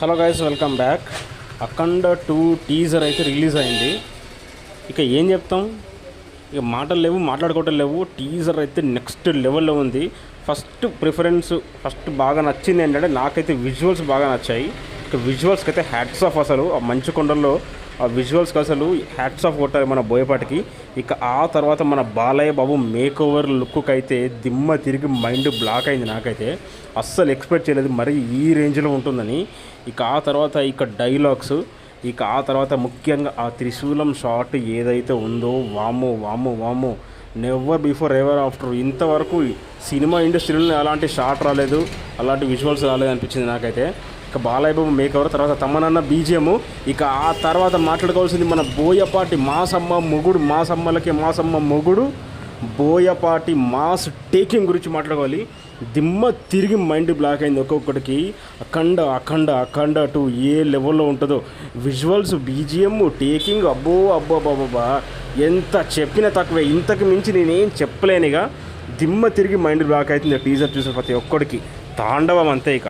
Hello guys, welcome back. Akhanda 2 teaser అయితే release అయింది. ఇక ఏం చెప్తాం, ఇక మాటలు లేవు, మాట్లాడుకోవటం లేవు. టీజర్ అయితే నెక్స్ట్ లెవెల్లో ఉంది. ఫస్ట్ బాగా నచ్చింది ఏంటంటే, నాకైతే విజువల్స్ బాగా నచ్చాయి. ఇక విజువల్స్కి అయితే హ్యాట్స్ ఆఫ్. అసలు ఆ మంచు కొండల్లో ఆ విజువల్స్కి అసలు హ్యాట్స్ ఆఫ్ కొట్టాలి మన బోయపాటికి. ఇక ఆ తర్వాత మన బాలయ్య బాబు మేక్ ఓవర్ లుక్కి అయితే దిమ్మ తిరిగి మైండ్ బ్లాక్ అయింది. నాకైతే అస్సలు ఎక్స్పెక్ట్ చేయలేదు మరి ఈ రేంజ్లో ఉంటుందని. ఇక ఆ తర్వాత ఇక డైలాగ్స్, ఇక ఆ తర్వాత ముఖ్యంగా ఆ త్రిశూలం షాట్ ఏదైతే ఉందో, వామ్మో వామ్మో వామ్మో, నెవర్ బిఫోర్ ఎవర్ ఆఫ్టర్. ఇంతవరకు సినిమా ఇండస్ట్రీలో అలాంటి షాట్ రాలేదు, అలాంటి విజువల్స్ రాలేదు అనిపించింది నాకైతే. ఇక బాలయ్య బాబు మేక్ ఓవర్, తర్వాత తమ్మనన్న బీజిఎం. ఇక ఆ తర్వాత మాట్లాడుకోవాల్సింది మన బోయపాటి మాసమ్మ మొగుడు బోయపాటి మాస్ టేకింగ్ గురించి మాట్లాడుకోవాలి. దిమ్మ తిరిగి మైండ్ బ్లాక్ అయింది ఒక్కొక్కటికి. అఖండ 2 ఏ లెవెల్లో ఉంటుందో, విజువల్స్, బీజిఎం, టేకింగ్, అబ్బో ఎంత చెప్పినా తక్కువే. ఇంతకు మించి నేనేం చెప్పలేనిగా. దిమ్మ తిరిగి మైండ్ బ్లాక్ అవుతుంది టీజర్ చూసిన ప్రతి ఒక్కడికి. తాండవం అంతే. ఇక